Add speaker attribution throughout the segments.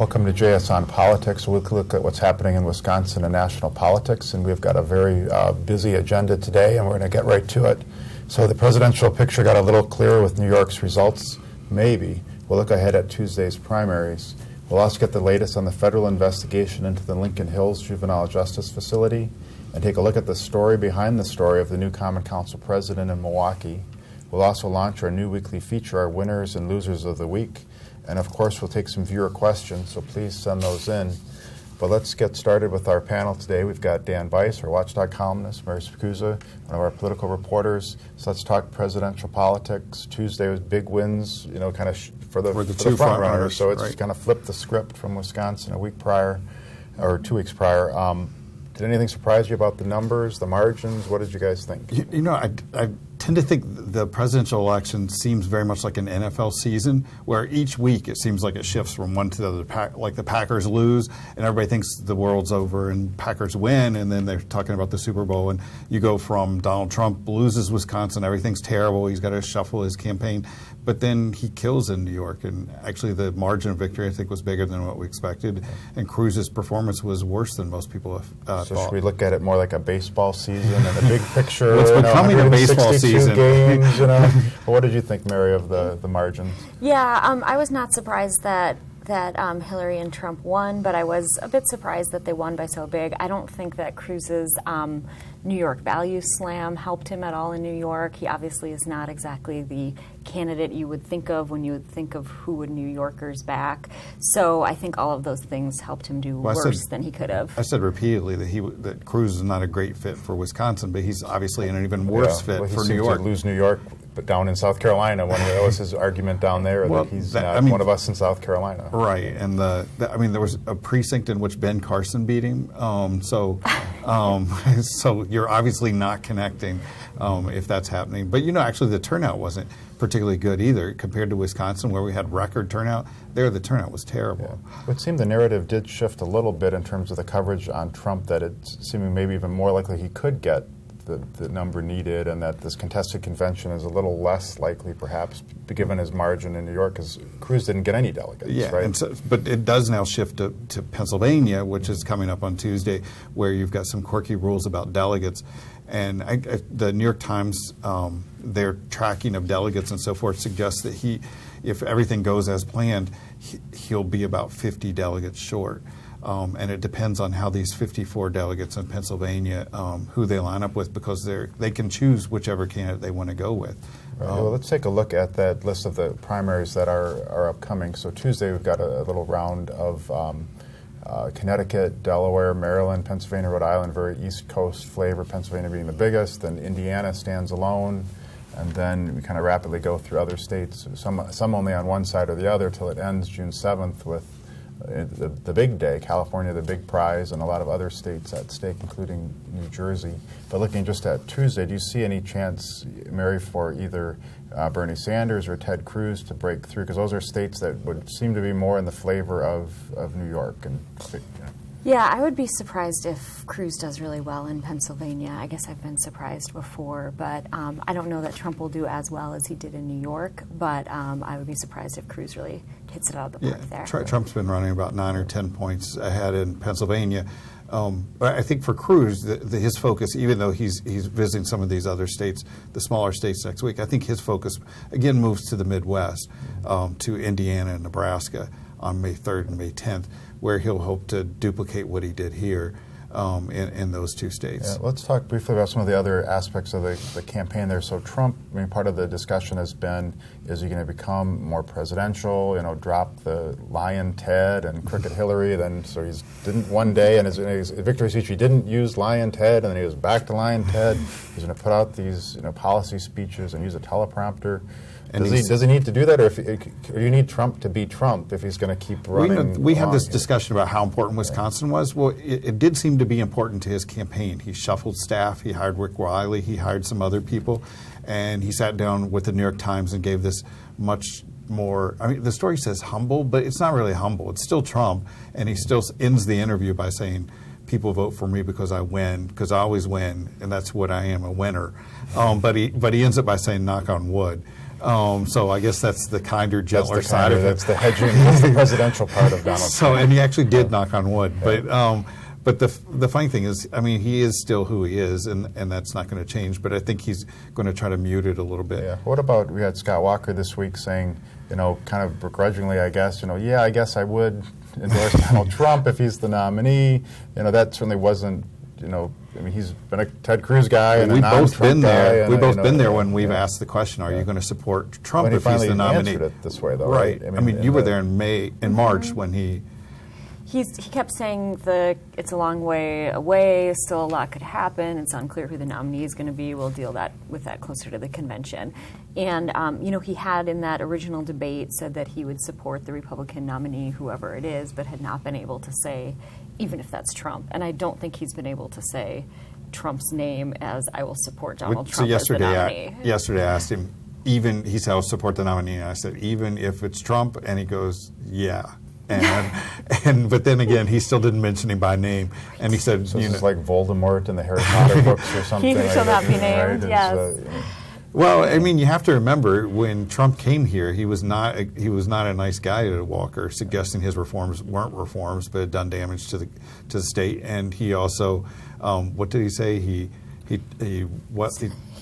Speaker 1: Welcome to JS on Politics. We'll look at what's happening in Wisconsin and national politics, and we've got a very busy agenda today, and we're going to get right to it. So the presidential picture got a little clearer with New York's results, maybe. We'll look ahead at Tuesday's primaries. We'll also get the latest on the federal investigation into the Lincoln Hills Juvenile Justice Facility and take a look at the story behind the story of the new Common Council president in Milwaukee. We'll also launch our new weekly feature, our winners and losers of the week. And of course, we'll take some viewer questions, so please send those in. But let's get started with our panel today. We've got Dan Weiss, our Watchdog columnist, Mary Spikuza, one of our political reporters. So let's talk presidential politics. Tuesday was big wins, kind of for the front runners. So it's
Speaker 2: right.
Speaker 1: kind of flipped the script from Wisconsin a week prior, or 2 weeks prior. Did anything surprise you about the numbers, the margins? What did you guys think?
Speaker 2: I tend to think the presidential election seems very much like an NFL season, where each week it seems like it shifts from one to the other. Like the Packers lose, and everybody thinks the world's over, and Packers win, and then they're talking about the Super Bowl. And you go from Donald Trump loses Wisconsin, everything's terrible, he's got to shuffle his campaign. But then he kills in New York, and actually the margin of victory, I think, was bigger than what we expected. And Cruz's performance was worse than most people have thought.
Speaker 1: So should we look at it more like a baseball season and a big picture?
Speaker 2: What's becoming a baseball season.
Speaker 1: Games, What did you think, Mary, of the margins?
Speaker 3: Yeah, I was not surprised that Hillary and Trump won, but I was a bit surprised that they won by so big. I don't think that Cruz's New York value slam helped him at all in New York. He obviously is not exactly the candidate you would think of when you would think of who would New Yorkers back. So I think all of those things helped him do worse than he could have.
Speaker 2: I said repeatedly that Cruz is not a great fit for Wisconsin, but he's obviously an even worse fit for New York.
Speaker 1: To lose New York, but down in South Carolina, that was his argument down there, that he's not one of us in South Carolina.
Speaker 2: Right, and there was a precinct in which Ben Carson beat him, so you're obviously not connecting if that's happening. But actually the turnout wasn't particularly good either compared to Wisconsin, where we had record turnout. There, the turnout was terrible.
Speaker 1: Yeah. It seemed the narrative did shift a little bit in terms of the coverage on Trump, that it's seeming maybe even more likely he could get the number needed, and that this contested convention is a little less likely, perhaps, given his margin in New York, because Cruz didn't get any delegates, right?
Speaker 2: But it does now shift to Pennsylvania, which is coming up on Tuesday, where you've got some quirky rules about delegates. And the New York Times, their tracking of delegates and so forth suggests that if everything goes as planned, he'll be about 50 delegates short. And it depends on how these 54 delegates in Pennsylvania, who they line up with, because they can choose whichever candidate they want to go with.
Speaker 1: Right. Well, let's take a look at that list of the primaries that are upcoming. So Tuesday we've got a little round of Connecticut, Delaware, Maryland, Pennsylvania, Rhode Island, very East Coast flavor, Pennsylvania being the biggest, then Indiana stands alone, and then we kind of rapidly go through other states, some only on one side or the other, till it ends June 7th with the big day, California, the big prize, and a lot of other states at stake, including New Jersey. But looking just at Tuesday, do you see any chance, Mary, for either Bernie Sanders or Ted Cruz to break through? Because those are states that would seem to be more in the flavor of New York.
Speaker 3: Yeah, I would be surprised if Cruz does really well in Pennsylvania. I guess I've been surprised before, but I don't know that Trump will do as well as he did in New York, but I would be surprised if Cruz really hits it out of the park there.
Speaker 2: Trump's been running about 9 or 10 points ahead in Pennsylvania. But I think for Cruz, his focus, even though he's visiting some of these other states, the smaller states next week, I think his focus, again, moves to the Midwest, to Indiana and Nebraska on May 3rd and May 10th, where he'll hope to duplicate what he did here in those two states.
Speaker 1: Yeah, let's talk briefly about some of the other aspects of the campaign there. So Trump, part of the discussion has been, is he going to become more presidential, drop the lion Ted and crooked Hillary? So he didn't one day, in his victory speech, he didn't use lion Ted, and then he was back to lion Ted. He's going to put out these policy speeches and use a teleprompter. Does he need to do that, or do you need Trump to be Trump if he's going to keep running?
Speaker 2: We had this discussion about how important Wisconsin was. Well, it did seem to be important to his campaign. He shuffled staff. He hired Rick Riley. He hired some other people. And he sat down with the New York Times and gave this much more, the story says humble, but it's not really humble. It's still Trump. And he still ends the interview by saying, people vote for me because I win, because I always win, and that's what I am, a winner. But he ends it by saying, knock on wood. So I guess that's the kinder, gentler side of it.
Speaker 1: That's the hedging. That's the presidential part of Donald Trump.
Speaker 2: And he actually did knock on wood. But the funny thing is, I mean, he is still who he is, and that's not going to change. But I think he's going to try to mute it a little bit.
Speaker 1: Yeah. What about, we had Scott Walker this week saying, kind of begrudgingly, I guess, yeah, I guess I would endorse Donald Trump if he's the nominee. That certainly wasn't, I mean, he's been a Ted Cruz guy and a non-Trump guy.
Speaker 2: We've both been there when we've asked the question, are you going to support Trump if he's the nominee?
Speaker 1: Answered it this way, though,
Speaker 2: right? I mean you were there in March when he
Speaker 3: kept saying it's a long way away, still a lot could happen, it's unclear who the nominee is going to be, we'll deal with that closer to the convention. And, he had in that original debate said that he would support the Republican nominee, whoever it is, but had not been able to say, even if that's Trump. And I don't think he's been able to say Trump's name as I will support Donald Trump as the nominee.
Speaker 2: Yesterday I asked him, he said, I'll support the nominee. And I said, even if it's Trump? And he goes, yeah. But then again, he still didn't mention him by name, and he said,
Speaker 1: so it's like Voldemort in the Harry Potter books or something.
Speaker 3: He shall not be named. Right? Yes.
Speaker 2: Well, I mean, you have to remember when Trump came here, he was not a nice guy to Walker, suggesting his reforms weren't reforms, but had done damage to the state. And he also, what did he say?
Speaker 3: He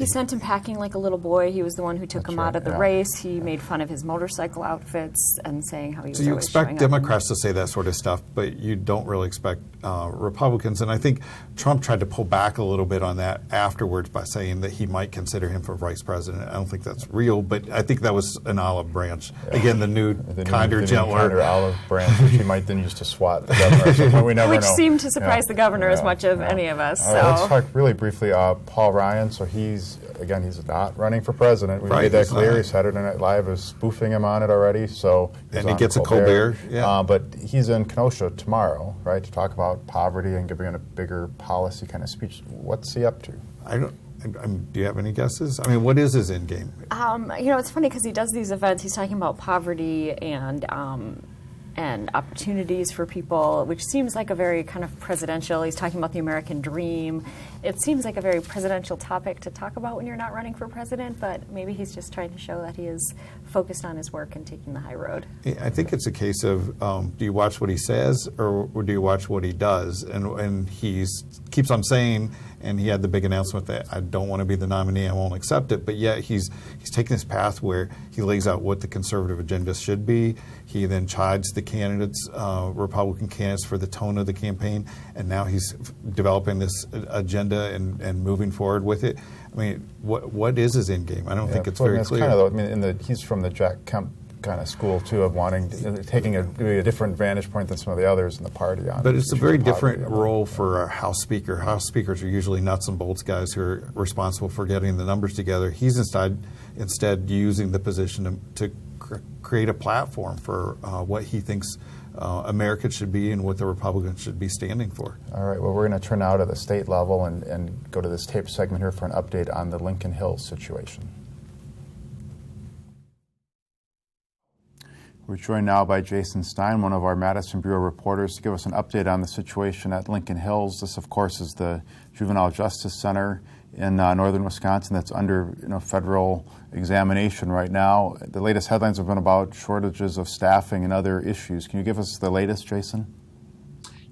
Speaker 3: sent him packing like a little boy. He was the one who took him out of the race. He made fun of his motorcycle outfits and saying how he was
Speaker 2: So you expect Democrats to say that sort of stuff, but you don't really expect Republicans. And I think Trump tried to pull back a little bit on that afterwards by saying that he might consider him for vice president. I don't think that's real, but I think that was an olive branch. Yeah. Again, the kinder, gentler
Speaker 1: olive branch, which he might then use to swat the governor. So we never
Speaker 3: which
Speaker 1: know.
Speaker 3: Seemed to surprise the governor as much as any of us.
Speaker 1: All right, let's talk really briefly. Paul Ryan. So he's not running for president. We made that clear. Saturday Night Live is spoofing him on it already.
Speaker 2: And he gets a Colbert.
Speaker 1: But he's in Kenosha tomorrow, right, to talk about poverty and giving a bigger policy kind of speech. What's he up to?
Speaker 2: Do you have any guesses? I mean, what is his end game?
Speaker 3: It's funny because he does these events. He's talking about poverty and opportunities for people, which seems like a very kind of presidential. He's talking about the American dream. It seems like a very presidential topic to talk about when you're not running for president, but maybe he's just trying to show that he is focused on his work and taking the high road.
Speaker 2: I think it's a case of do you watch what he says or do you watch what he does? And he keeps on saying, and he had the big announcement that I don't want to be the nominee, I won't accept it, but yet he's taken this path where he lays out what the conservative agenda should be. He then chides the candidates, Republican candidates, for the tone of the campaign, and now he's developing this agenda and moving forward with it. I mean, what is his end game? I don't think it's very clear.
Speaker 1: Kind of he's from the Jack Kemp kind of school too, of taking a different vantage point than some of the others in the party on.
Speaker 2: But it's a very different role for a House Speaker. House Speakers are usually nuts and bolts guys who are responsible for getting the numbers together. He's instead using the position to create a platform for what he thinks America should be and what the Republicans should be standing for.
Speaker 1: All right. Well, we're going to turn now to the state level and go to this tape segment here for an update on the Lincoln Hills situation. We're joined now by Jason Stein, one of our Madison Bureau reporters, to give us an update on the situation at Lincoln Hills. This, of course, is the Juvenile Justice Center in northern Wisconsin that's under federal examination right now. The latest headlines have been about shortages of staffing and other issues. Can you give us the latest, Jason?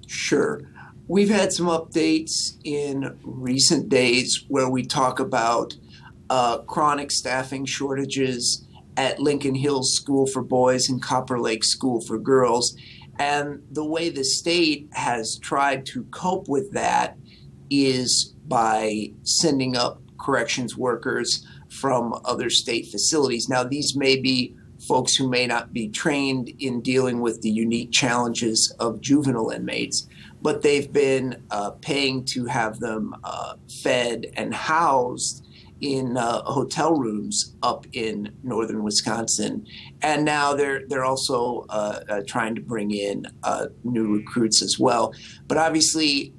Speaker 4: Sure. We've had some updates in recent days where we talk about chronic staffing shortages at Lincoln Hills School for Boys and Copper Lake School for Girls. And the way the state has tried to cope with that is by sending up corrections workers from other state facilities. Now, these may be folks who may not be trained in dealing with the unique challenges of juvenile inmates, but they've been paying to have them fed and housed in hotel rooms up in northern Wisconsin. And now they're also trying to bring in new recruits as well. But obviously,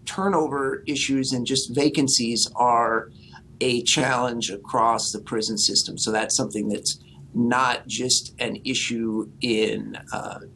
Speaker 4: turnover issues and just vacancies are a challenge across the prison system. So that's something that's not just an issue in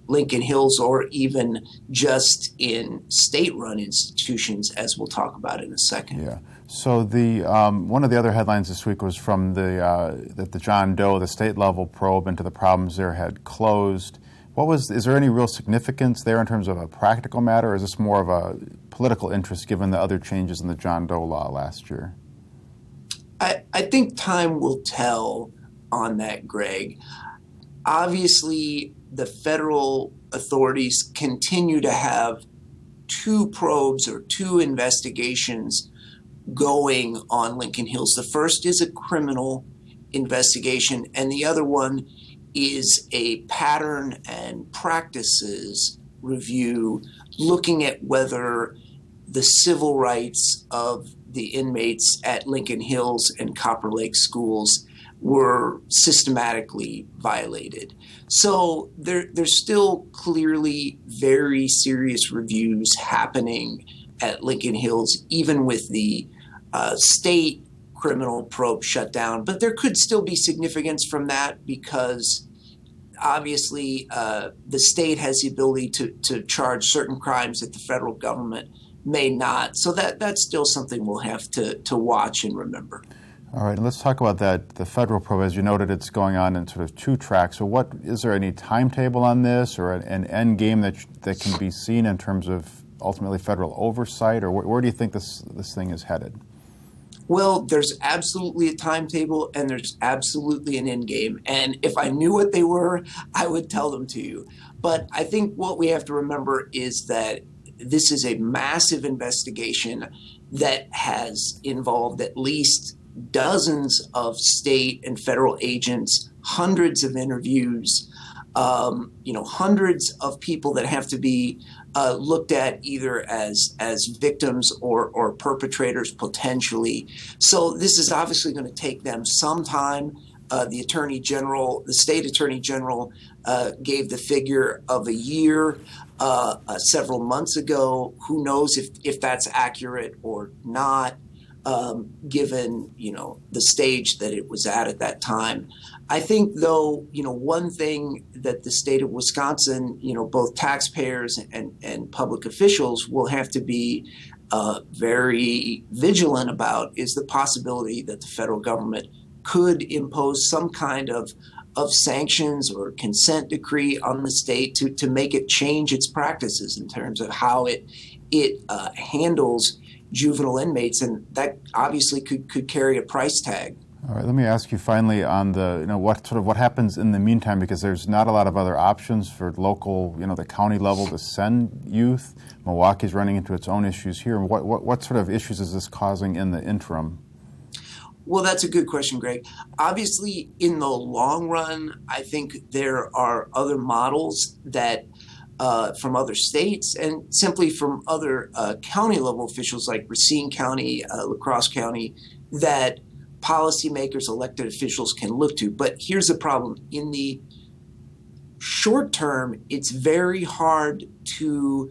Speaker 4: Lincoln Hills or even just in state-run institutions, as we'll talk about in a second.
Speaker 1: Yeah. So the one of the other headlines this week was from that the John Doe, the state-level probe into the problems there, had closed. Is there any real significance there in terms of a practical matter, or is this more of a political interest given the other changes in the John Doe law last year?
Speaker 4: I think time will tell on that, Greg. Obviously, the federal authorities continue to have two probes or two investigations going on Lincoln Hills. The first is a criminal investigation, and the other one is a pattern and practices review looking at whether the civil rights of the inmates at Lincoln Hills and Copper Lake schools were systematically violated. So there's still clearly very serious reviews happening at Lincoln Hills, even with the state criminal probe shut down. But there could still be significance from that because obviously the state has the ability to charge certain crimes that the federal government may not. So that's still something we'll have to watch and remember.
Speaker 1: All right, let's talk about that. The federal probe, as you noted, it's going on in sort of two tracks. So is there any timetable on this or an end game that can be seen in terms of ultimately federal oversight, or where do you think this thing is headed?
Speaker 4: Well, there's absolutely a timetable and there's absolutely an end game. And if I knew what they were, I would tell them to you. But I think what we have to remember is that this is a massive investigation that has involved at least dozens of state and federal agents, hundreds of interviews, hundreds of people that have to be looked at either as victims or perpetrators potentially. So this is obviously going to take them some time. The state attorney general gave the figure of a year several months ago. Who knows if that's accurate or not, given the stage that it was at that time. I think, though, one thing that the state of Wisconsin, both taxpayers and public officials will have to be very vigilant about is the possibility that the federal government could impose some kind of sanctions or consent decree on the state to make it change its practices in terms of how it handles juvenile inmates, and that obviously could carry a price tag.
Speaker 1: All right, let me ask you finally on what happens in the meantime, because there's not a lot of other options for local, the county level to send youth. Milwaukee's running into its own issues here. What sort of issues is this causing in the interim?
Speaker 4: Well, that's a good question, Greg. Obviously, in the long run, I think there are other models that from other states and simply from other county level officials like Racine County, La Crosse County, that policymakers, elected officials can look to. But here's the problem. In the short term, it's very hard to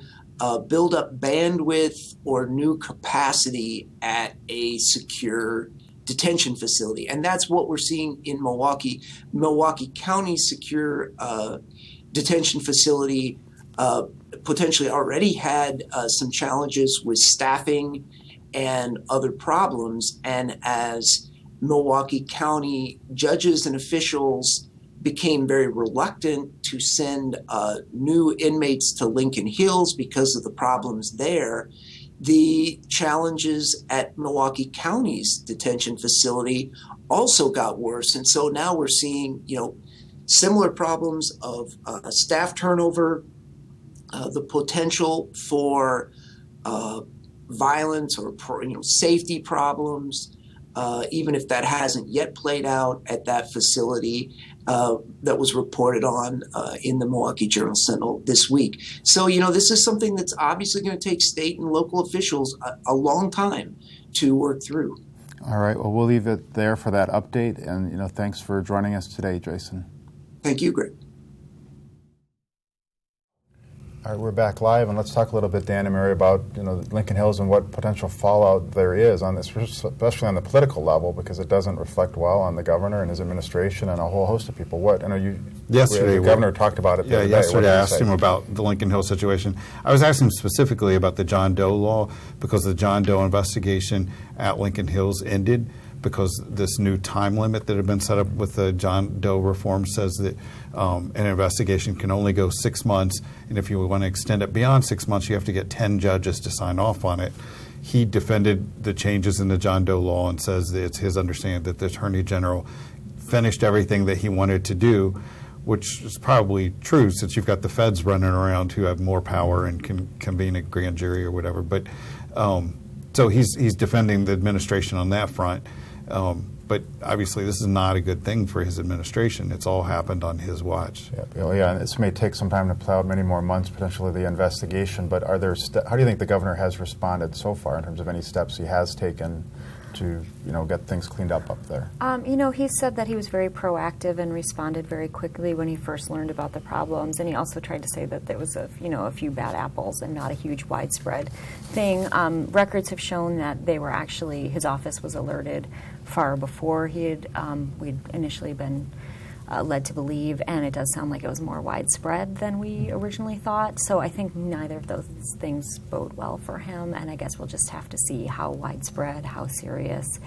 Speaker 4: build up bandwidth or new capacity at a secure detention facility. And that's what we're seeing in Milwaukee. Milwaukee County secure detention facility potentially already had some challenges with staffing and other problems. And as Milwaukee County judges and officials became very reluctant to send new inmates to Lincoln Hills because of the problems there, the challenges at Milwaukee County's detention facility also got worse. And so now we're seeing, similar problems of staff turnover, the potential for violence or safety problems, even if that hasn't yet played out at that facility, that was reported on in the Milwaukee Journal-Sentinel this week. So, this is something that's obviously going to take state and local officials a long time to work through.
Speaker 1: All right. Well, we'll leave it there for that update. And, thanks for joining us today, Jason.
Speaker 4: Thank you, Greg.
Speaker 1: All right, we're back live, and let's talk a little bit, Dan and Mary, about Lincoln Hills and what potential fallout there is on this, especially on the political level, because it doesn't reflect well on the governor and his administration and a whole host of people. What? I know
Speaker 2: Yesterday,
Speaker 1: the governor talked about it.
Speaker 2: Yeah, yesterday I asked him about the Lincoln Hill situation. I was asking him specifically about the John Doe law, because the John Doe investigation at Lincoln Hills ended because this new time limit that had been set up with the John Doe reform says that an investigation can only go 6 months, and if you want to extend it beyond 6 months, you have to get 10 judges to sign off on it. He defended the changes in the John Doe law and says that it's his understanding that the Attorney General finished everything that he wanted to do, which is probably true since you've got the feds running around who have more power and can convene a grand jury or whatever. But so he's defending the administration on that front. But obviously, this is not a good thing for his administration. It's all happened on his watch.
Speaker 1: Yeah, and this may take some time to play out, many more months, potentially, the investigation. But how do you think the governor has responded so far in terms of any steps he has taken to get things cleaned up there?
Speaker 3: He said that he was very proactive and responded very quickly when he first learned about the problems, and he also tried to say that there was a few bad apples and not a huge widespread thing. Records have shown that they were actually, his office was alerted far before we'd initially been led to believe, and it does sound like it was more widespread than we originally thought. So I think neither of those things bode well for him, and I guess we'll just have to see how widespread, how serious,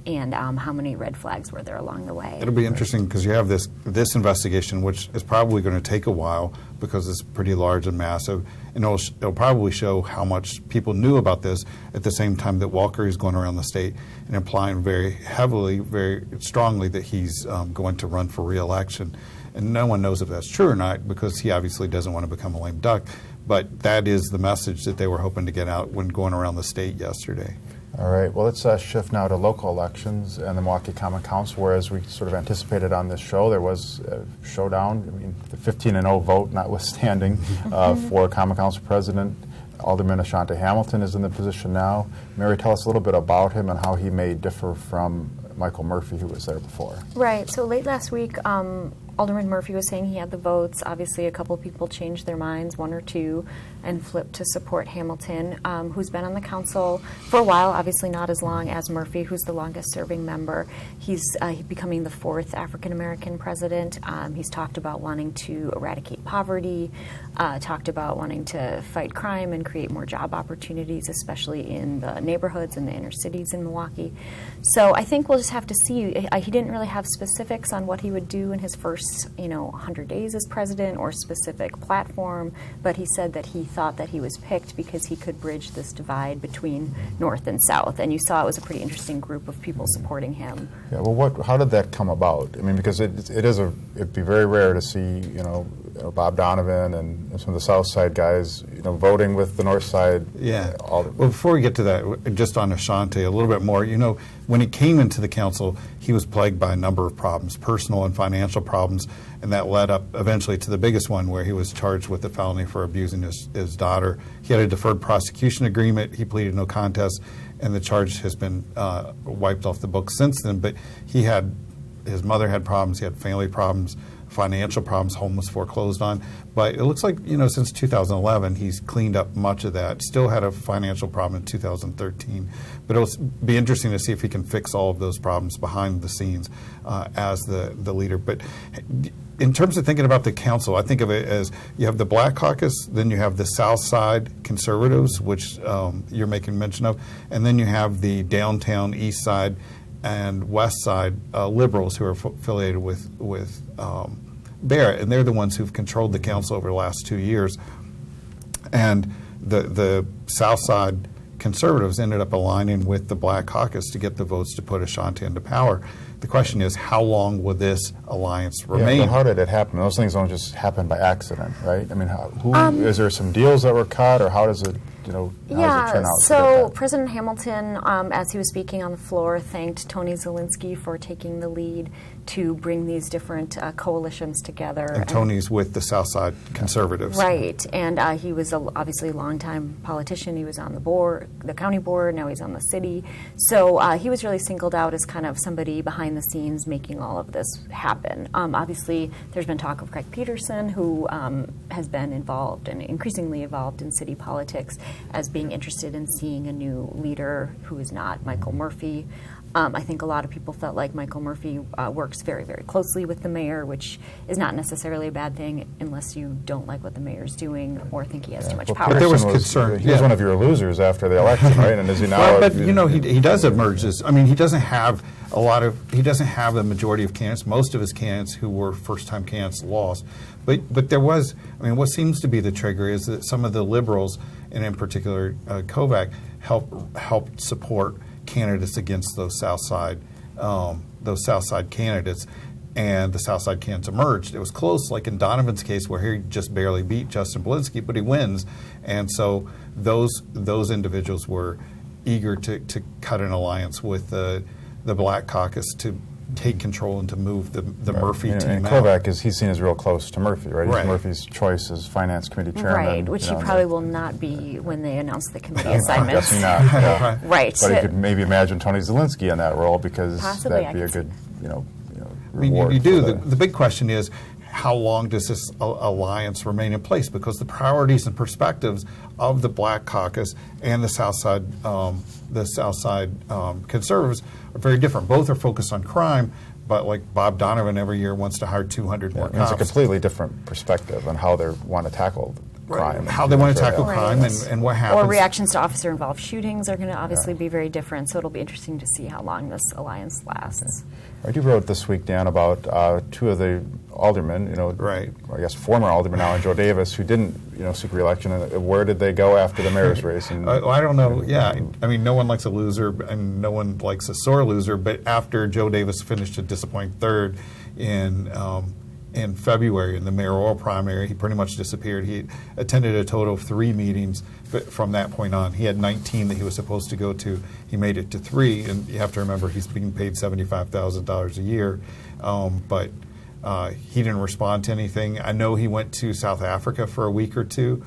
Speaker 3: and how many red flags were there along the way.
Speaker 2: It'll be interesting because you have this investigation, which is probably going to take a while because it's pretty large and massive, and it'll probably show how much people knew about this at the same time that Walker is going around the state and implying very heavily, very strongly that he's going to run for re-election. And no one knows if that's true or not because he obviously doesn't want to become a lame duck, but that is the message that they were hoping to get out when going around the state yesterday.
Speaker 1: All right, well, let's shift now to local elections and the Milwaukee Common Council, where, as we sort of anticipated on this show, there was a showdown. I mean, the 15-0 vote notwithstanding for Common Council President. Alderman Ashanti Hamilton is in the position now. Mary, tell us a little bit about him and how he may differ from Michael Murphy, who was there before.
Speaker 3: Right, so late last week, Alderman Murphy was saying he had the votes. Obviously, a couple people changed their minds, one or two, and flipped to support Hamilton, who's been on the council for a while, obviously not as long as Murphy, who's the longest-serving member. He's becoming the 4th African-American president. He's talked about wanting to eradicate poverty, talked about wanting to fight crime and create more job opportunities, especially in the neighborhoods and the inner cities in Milwaukee. So I think we'll just have to see. He didn't really have specifics on what he would do in his first 100 days as president or specific platform, but he said that he thought that he was picked because he could bridge this divide between North and South. And you saw it was a pretty interesting group of people supporting him.
Speaker 1: Yeah, well, how did that come about? I mean, because it'd be very rare to see, Bob Donovan and some of the South Side guys, voting with the North Side.
Speaker 2: Yeah. Well, before we get to that, just on Ashanti, a little bit more, when he came into the council, he was plagued by a number of problems, personal and financial problems, and that led up eventually to the biggest one where he was charged with a felony for abusing his daughter. He had a deferred prosecution agreement. He pleaded no contest, and the charge has been wiped off the books since then. But his mother had problems, he had family problems, financial problems, home was foreclosed on. But it looks like, since 2011, he's cleaned up much of that. Still had a financial problem in 2013. But it'll be interesting to see if he can fix all of those problems behind the scenes as the leader. But in terms of thinking about the council, I think of it as you have the Black Caucus, then you have the South Side Conservatives, which you're making mention of, and then you have the downtown East Side and West Side liberals who are affiliated with Barrett, and they're the ones who've controlled the council over the last 2 years. And the South Side Conservatives ended up aligning with the Black Caucus to get the votes to put Ashanti into power. The question is, how long will this alliance remain?
Speaker 1: Yeah, how did it happen? Those things don't just happen by accident, right? I mean, is there some deals that were cut, or how does it how's it turn
Speaker 3: Yeah,
Speaker 1: out? to
Speaker 3: so
Speaker 1: get
Speaker 3: President Hamilton, as he was speaking on the floor, thanked Tony Zelensky for taking the lead to bring these different coalitions together.
Speaker 2: And Tony's with the Southside Conservatives.
Speaker 3: Right, and he was obviously a longtime politician. He was on the board, the county board, now he's on the city. So he was really singled out as kind of somebody behind the scenes making all of this happen. Obviously, there's been talk of Craig Peterson, who has been involved and increasingly involved in city politics, as being interested in seeing a new leader who is not Michael Murphy. I think a lot of people felt like Michael Murphy works very, very closely with the mayor, which is not necessarily a bad thing unless you don't like what the mayor's doing or think he has too much power.
Speaker 2: But there was
Speaker 1: Peterson
Speaker 2: concern.
Speaker 1: He was one of your losers after the election, right? And is he now?
Speaker 2: Well, but he does emerge as. I mean, he doesn't have He doesn't have the majority of candidates. Most of his candidates who were first-time candidates lost. But there was. I mean, what seems to be the trigger is that some of the liberals, and in particular Kovac, helped support candidates against those South Side candidates, and the South Side candidates emerged. It was close, like in Donovan's case, where he just barely beat Justin Belinsky, but he wins, and so those individuals were eager to cut an alliance with the Black Caucus to take control and to move the Murphy team
Speaker 1: and
Speaker 2: out.
Speaker 1: Kovac he's seen as real close to Murphy, right?
Speaker 2: Right.
Speaker 1: He's Murphy's choice as finance committee chairman.
Speaker 3: Right, which he probably will not be when they announce the committee assignments.
Speaker 1: Definitely not. Yeah.
Speaker 3: Right.
Speaker 1: But he could maybe imagine Tony Zelensky in that role because
Speaker 3: Possibly,
Speaker 1: that'd be a good,
Speaker 2: I mean,
Speaker 1: reward.
Speaker 2: you do.
Speaker 1: for
Speaker 2: The big question is, how long does this alliance remain in place? Because the priorities and perspectives of the Black Caucus and the Southside conservatives are very different. Both are focused on crime, but like Bob Donovan every year wants to hire 200 more
Speaker 1: It's
Speaker 2: cops.
Speaker 1: a completely different perspective on how they want to tackle crime. and
Speaker 2: How they want to tackle
Speaker 3: Right.
Speaker 2: crime and what happens.
Speaker 3: Or reactions to officer-involved shootings are going to obviously be very different, so it'll be interesting to see how long this alliance lasts.
Speaker 1: Right, you wrote this week, Dan, about two of the aldermen,
Speaker 2: Right.
Speaker 1: I guess former aldermen now, and Joe Davis, who didn't, seek re-election. And where did they go after the mayor's race? And,
Speaker 2: I don't know. Yeah, I mean, no one likes a loser, and no one likes a sore loser. But after Joe Davis finished a disappointing third in February in the mayoral primary, he pretty much disappeared. He attended a total of 3 meetings, but from that point on, he had 19 that he was supposed to go to. He made it to 3, and you have to remember he's being paid $75,000 a year, but he didn't respond to anything. I know he went to South Africa for a week or two.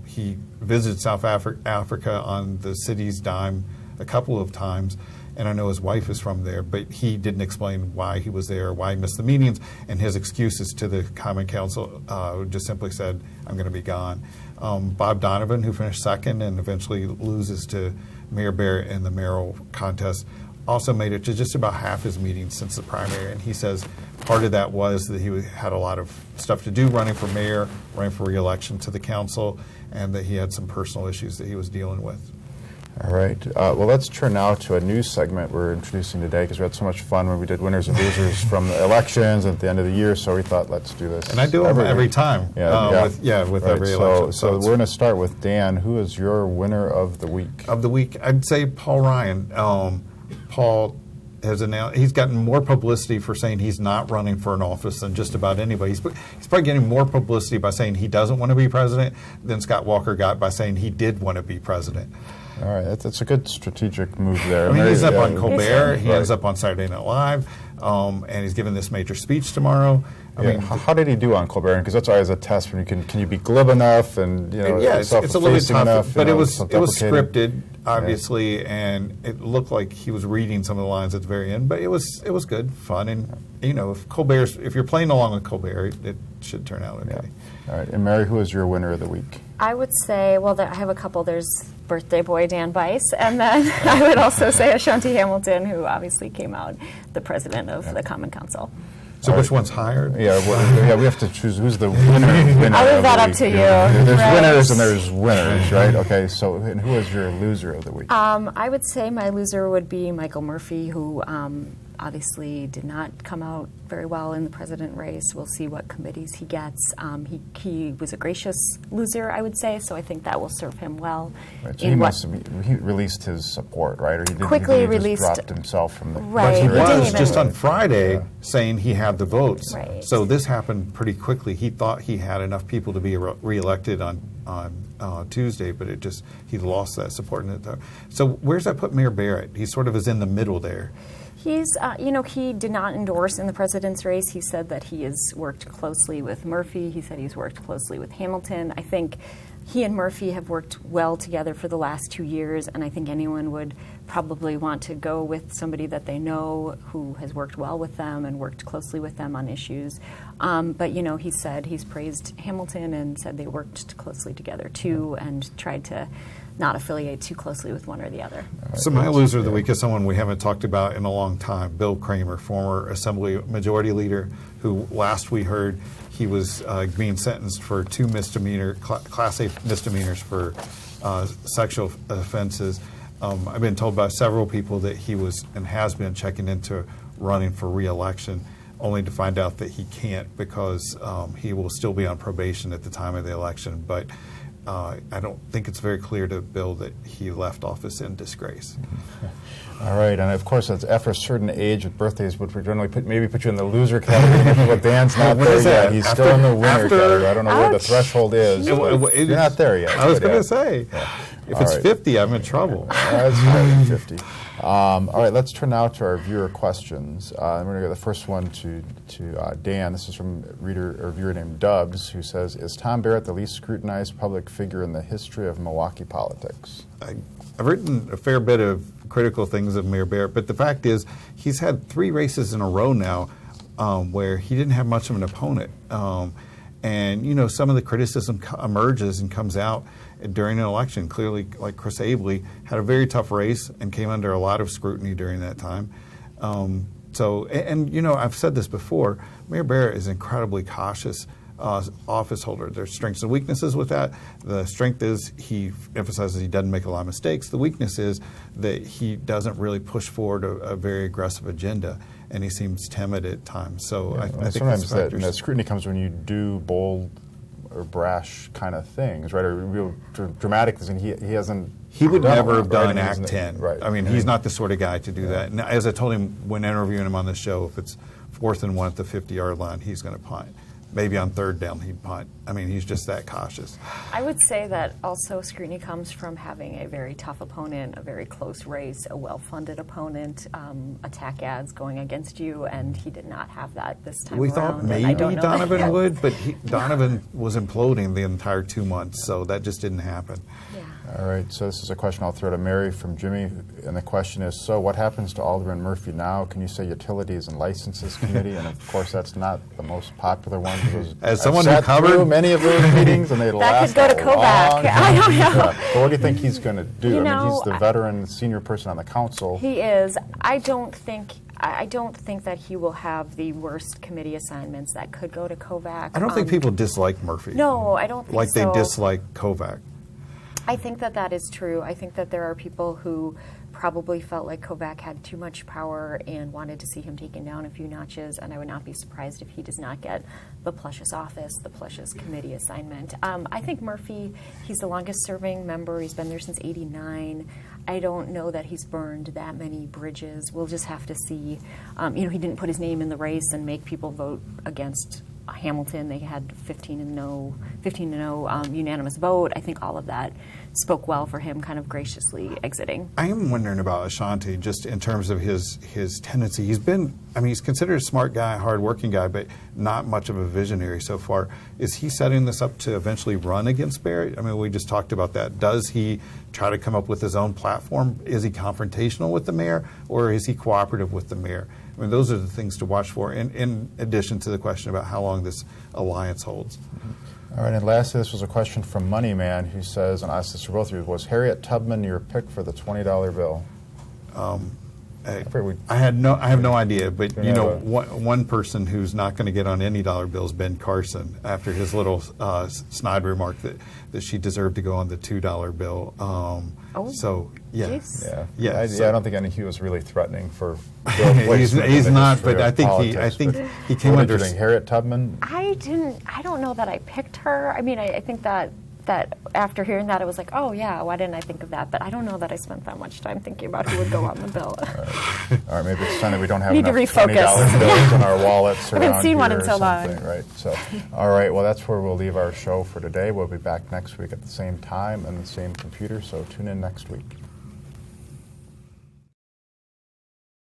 Speaker 2: He visited South Africa on the city's dime a couple of times. And I know his wife is from there, but he didn't explain why he was there, why he missed the meetings, and his excuses to the Common Council just simply said, I'm going to be gone. Bob Donovan, who finished second and eventually loses to Mayor Barrett in the mayoral contest, also made it to just about half his meetings since the primary, and he says part of that was that he had a lot of stuff to do running for mayor, running for re-election to the council, and that he had some personal issues that he was dealing with.
Speaker 1: All right. Well, let's turn now to a news segment we're introducing today because we had so much fun when we did winners and losers from the elections at the end of the year. So we thought, let's do this.
Speaker 2: And I do them every time. With
Speaker 1: Right.
Speaker 2: every election.
Speaker 1: So we're going to start with Dan. Who is your winner of the week?
Speaker 2: Of the week, I'd say Paul Ryan. Paul has announced he's gotten more publicity for saying he's not running for an office than just about anybody. He's probably getting more publicity by saying he doesn't want to be president than Scott Walker got by saying he did want to be president.
Speaker 1: All right, that's a good strategic move there.
Speaker 2: I mean, he's up on Colbert, he
Speaker 1: Right.
Speaker 2: ends up on Saturday Night Live, and he's giving this major speech tomorrow. I mean,
Speaker 1: how did he do on Colbert? Because that's always a test when can you be glib enough and
Speaker 2: it's a little bit
Speaker 1: self-effacing
Speaker 2: tough,
Speaker 1: enough,
Speaker 2: but it was
Speaker 1: self-deprecating?
Speaker 2: scripted, obviously, and it looked like he was reading some of the lines at the very end. But it was good, fun, and if you're playing along with Colbert, it should turn out okay.
Speaker 1: All right, and Mary, who is your winner of the week?
Speaker 3: I would say, I have a couple. There's birthday boy Dan Bice, and then I would also say Ashanti Hamilton, who obviously came out the president of the Common Council.
Speaker 2: So which one's higher?
Speaker 1: Yeah, we have to choose who's the winner.
Speaker 3: I'll leave that up to you.
Speaker 1: There's
Speaker 3: Right.
Speaker 1: winners and there's winners, right? Okay, so and who is your loser of the week?
Speaker 3: I would say my loser would be Michael Murphy, who obviously did not come out very well in the president race. We'll see what committees he gets. He was a gracious loser, I would say, so I think that will serve him well.
Speaker 1: Right, so he released his support, right? Or he didn't,
Speaker 3: quickly
Speaker 1: he
Speaker 3: released,
Speaker 1: just dropped himself from the...
Speaker 3: Right.
Speaker 2: But he
Speaker 3: didn't
Speaker 2: was
Speaker 3: even-
Speaker 2: just on Friday saying he had the votes.
Speaker 3: Right.
Speaker 2: So this happened pretty quickly. He thought he had enough people to be reelected on on Tuesday, but he lost that support. So where's that put Mayor Barrett? He sort of is in the middle there.
Speaker 3: He's, he did not endorse in the president's race. He said that he has worked closely with Murphy. He said he's worked closely with Hamilton. I think he and Murphy have worked well together for the last 2 years, and I think anyone would probably want to go with somebody that they know who has worked well with them and worked closely with them on issues. But, he said he's praised Hamilton and said they worked closely together too and tried to not affiliate too closely with one or the other.
Speaker 2: So my loser of the week is someone we haven't talked about in a long time, Bill Kramer, former Assembly Majority Leader, who last we heard he was being sentenced for 2 Class A misdemeanors for sexual offenses. I've been told by several people that he was and has been checking into running for re-election, only to find out that he can't because he will still be on probation at the time of the election. But I don't think it's very clear to Bill that he left office in disgrace.
Speaker 1: All right, and of course, that's after a certain age with birthdays, which would generally put you in the loser category. But Dan's not there yet. He's still in the winner category. I don't know where the threshold is. You're not there yet.
Speaker 2: I was going to say, if it's 50, I'm in trouble.
Speaker 1: That's right, 50. All right, let's turn now to our viewer questions. I'm going to get the first one to Dan. This is from viewer named Dubs, who says, "Is Tom Barrett the least scrutinized public figure in the history of Milwaukee politics?"
Speaker 2: I've written a fair bit of critical things of Mayor Barrett, but the fact is he's had 3 races in a row now where he didn't have much of an opponent. And, some of the criticism emerges and comes out during an election. Clearly, like Chris Abele had a very tough race and came under a lot of scrutiny during that time. I've said this before, Mayor Barrett is incredibly cautious office holder. There's strengths and weaknesses with that. The strength is he emphasizes he doesn't make a lot of mistakes. The weakness is that he doesn't really push forward a very aggressive agenda, and he seems timid at times. So I think
Speaker 1: sometimes that scrutiny comes when you do bold or brash kind of things, right? Or real dramatic things, and he hasn't.
Speaker 2: He would never have done
Speaker 1: right?
Speaker 2: Act 10.
Speaker 1: Right.
Speaker 2: I mean, he's not the sort of guy to do that. And as I told him when interviewing him on the show, if it's 4th and 1 at the 50-yard line, he's going to punt. Maybe on 3rd down he'd punt. I mean, he's just that cautious.
Speaker 3: I would say that also scrutiny comes from having a very tough opponent, a very close race, a well-funded opponent, attack ads going against you, and he did not have that this time
Speaker 2: We
Speaker 3: around.
Speaker 2: thought maybe Donovan would, but Donovan was imploding the entire 2 months, so that just didn't happen.
Speaker 3: Yeah.
Speaker 1: All right, so this is a question I'll throw to Mary from Jimmy, and the question is, so what happens to Alderman Murphy now? Can you say Utilities and Licenses Committee? And of course, that's not the most popular one.
Speaker 2: As someone who covered
Speaker 1: many of those meetings, and they last
Speaker 3: could go to Kovac. I don't know.
Speaker 1: But what do you think he's going to do? I mean, he's the veteran senior person on the council.
Speaker 3: He is. I don't think that he will have the worst committee assignments that could go to Kovac.
Speaker 2: I don't think people dislike Murphy.
Speaker 3: No, I don't think
Speaker 2: like
Speaker 3: so.
Speaker 2: They dislike Kovac.
Speaker 3: I think that is true. I think that there are people who probably felt like Kovac had too much power and wanted to see him taken down a few notches, and I would not be surprised if he does not get the plushiest office, the plushiest committee assignment. I think Murphy, he's the longest serving member. He's been there since '89. I don't know that he's burned that many bridges. We'll just have to see. He didn't put his name in the race and make people vote against Hamilton. They had 15-0 unanimous vote. I think all of that spoke well for him kind of graciously exiting.
Speaker 2: I am wondering about Ashanti just in terms of his tendency. He's considered a smart guy, hard-working guy, but not much of a visionary so far. Is he setting this up to eventually run against Barrett? I mean, we just talked about that. Does he try to come up with his own platform? Is he confrontational with the mayor, or is he cooperative with the mayor? I mean, those are the things to watch for, in addition to the question about how long this alliance holds.
Speaker 1: All right, and lastly, this was a question from Moneyman, who says, and I asked this for both of you, was Harriet Tubman your pick for the $20 bill?
Speaker 2: I have no idea, but one person who's not going to get on any dollar bill is Ben Carson after his little snide remark that she deserved to go on the $2 bill. So yes,
Speaker 1: I don't think he was really threatening for Bill
Speaker 2: he's not, but I think he came under.
Speaker 1: Harriet Tubman.
Speaker 3: I don't know that I picked her. I mean, I think that that after hearing that, I was like, oh yeah, why didn't I think of that? But I don't know that I spent that much time thinking about who would go on the bill.
Speaker 1: All right, maybe it's time that we don't have
Speaker 3: Need to
Speaker 1: enough
Speaker 3: refocus.
Speaker 1: $20 bills in our wallets around
Speaker 3: Haven't seen one
Speaker 1: here
Speaker 3: in
Speaker 1: or
Speaker 3: so long.
Speaker 1: something, right? So, all right, well, that's where we'll leave our show for today. We'll be back next week at the same time and the same computer, so tune in next week.